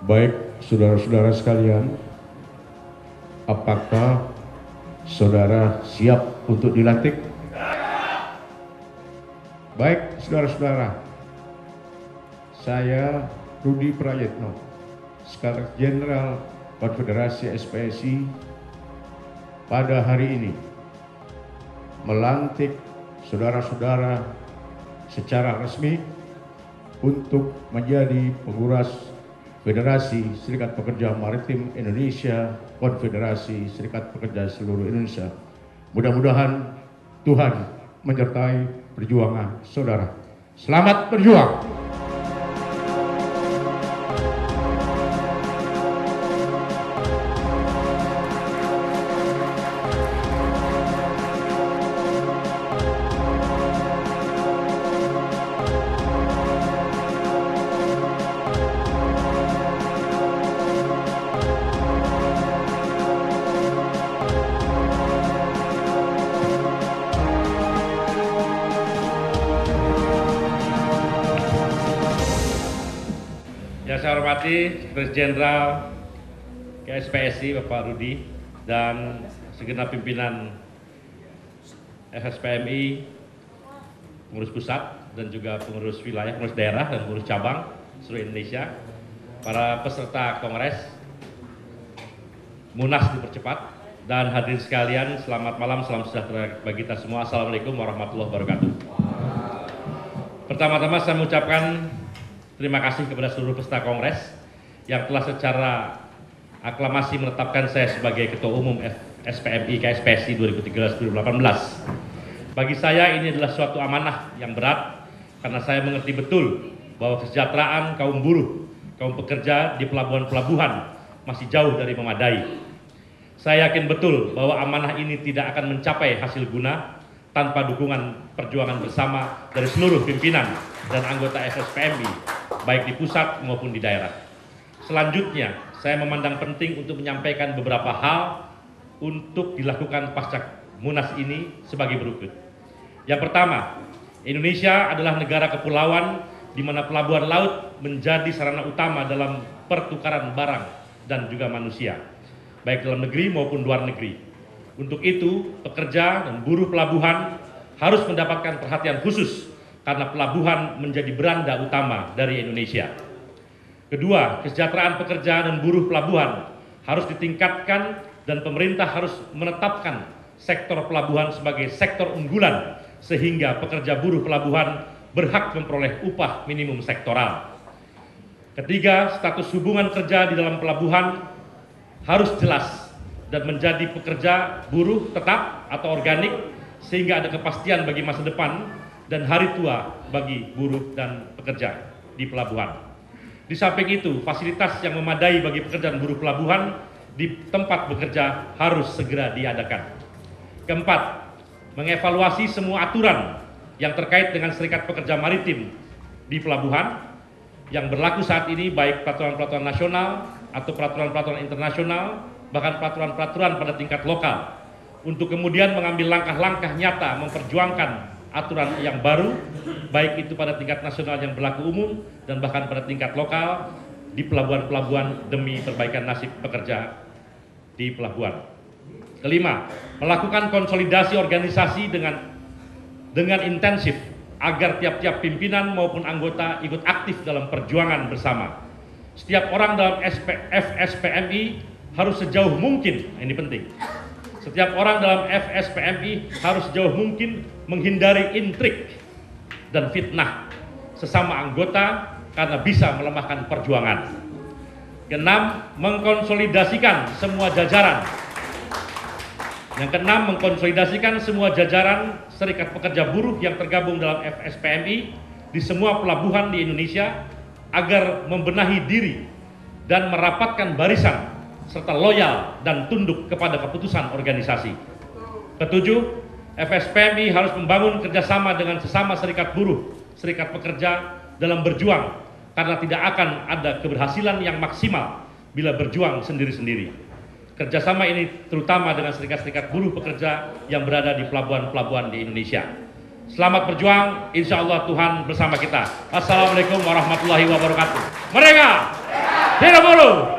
Baik, saudara-saudara sekalian, apakah saudara siap untuk dilantik? Baik, saudara-saudara, saya Rudi Prayetno, Sekretaris Jenderal Konfederasi SPSI, pada hari ini melantik saudara-saudara secara resmi untuk menjadi pengurus Federasi Serikat Pekerja Maritim Indonesia, Konfederasi Serikat Pekerja seluruh Indonesia. Mudah-mudahan Tuhan menyertai perjuangan saudara. Selamat berjuang! Yang saya hormati Sekretaris Jenderal KSPSI Bapak Rudi dan segenap pimpinan FSPMI, pengurus pusat dan juga pengurus wilayah, pengurus daerah dan pengurus cabang seluruh Indonesia, para peserta kongres, Munas dipercepat, dan hadirin sekalian, selamat malam, salam sejahtera bagi kita semua. Assalamualaikum warahmatullahi wabarakatuh. Pertama-tama saya mengucapkan terima kasih kepada seluruh peserta kongres yang telah secara aklamasi menetapkan saya sebagai Ketua Umum SPMI KSPSI 2013-2018. Bagi saya ini adalah suatu amanah yang berat karena saya mengerti betul bahwa kesejahteraan kaum buruh, kaum pekerja di pelabuhan-pelabuhan masih jauh dari memadai. Saya yakin betul bahwa amanah ini tidak akan mencapai hasil guna tanpa dukungan perjuangan bersama dari seluruh pimpinan dan anggota FSPMI, baik di pusat maupun di daerah. Selanjutnya, saya memandang penting untuk menyampaikan beberapa hal untuk dilakukan pasca Munas ini sebagai berikut. Yang pertama, Indonesia adalah negara kepulauan di mana pelabuhan laut menjadi sarana utama dalam pertukaran barang dan juga manusia, baik dalam negeri maupun luar negeri. Untuk itu, pekerja dan buruh pelabuhan harus mendapatkan perhatian khusus karena pelabuhan menjadi beranda utama dari Indonesia. Kedua, kesejahteraan pekerja dan buruh pelabuhan harus ditingkatkan dan pemerintah harus menetapkan sektor pelabuhan sebagai sektor unggulan sehingga pekerja buruh pelabuhan berhak memperoleh upah minimum sektoral. Ketiga, status hubungan kerja di dalam pelabuhan harus jelas dan menjadi pekerja buruh tetap atau organik sehingga ada kepastian bagi masa depan dan hari tua bagi buruh dan pekerja di pelabuhan. Di samping itu, fasilitas yang memadai bagi pekerja dan buruh pelabuhan di tempat bekerja harus segera diadakan. Keempat, mengevaluasi semua aturan yang terkait dengan serikat pekerja maritim di pelabuhan yang berlaku saat ini, baik peraturan-peraturan nasional atau peraturan-peraturan internasional, bahkan peraturan-peraturan pada tingkat lokal, untuk kemudian mengambil langkah-langkah nyata memperjuangkan aturan yang baru, baik itu pada tingkat nasional yang berlaku umum dan bahkan pada tingkat lokal di pelabuhan-pelabuhan demi perbaikan nasib pekerja di pelabuhan. Kelima, melakukan konsolidasi organisasi dengan intensif agar tiap-tiap pimpinan maupun anggota ikut aktif dalam perjuangan bersama. Setiap orang dalam FSPMI harus sejauh mungkin, ini penting, setiap orang dalam FSPMI harus sejauh mungkin menghindari intrik dan fitnah sesama anggota karena bisa melemahkan perjuangan. Keenam, mengkonsolidasikan semua jajaran. Yang keenam, mengkonsolidasikan semua jajaran serikat pekerja buruh yang tergabung dalam FSPMI di semua pelabuhan di Indonesia agar membenahi diri dan merapatkan barisan serta loyal dan tunduk kepada keputusan organisasi. Ketujuh, FSPMI harus membangun kerjasama dengan sesama serikat buruh, serikat pekerja dalam berjuang karena tidak akan ada keberhasilan yang maksimal bila berjuang sendiri-sendiri. Kerjasama ini terutama dengan serikat-serikat buruh pekerja yang berada di pelabuhan-pelabuhan di Indonesia. Selamat berjuang, insya Allah Tuhan bersama kita. Assalamualaikum warahmatullahi wabarakatuh. Merdeka! Hidup buruh!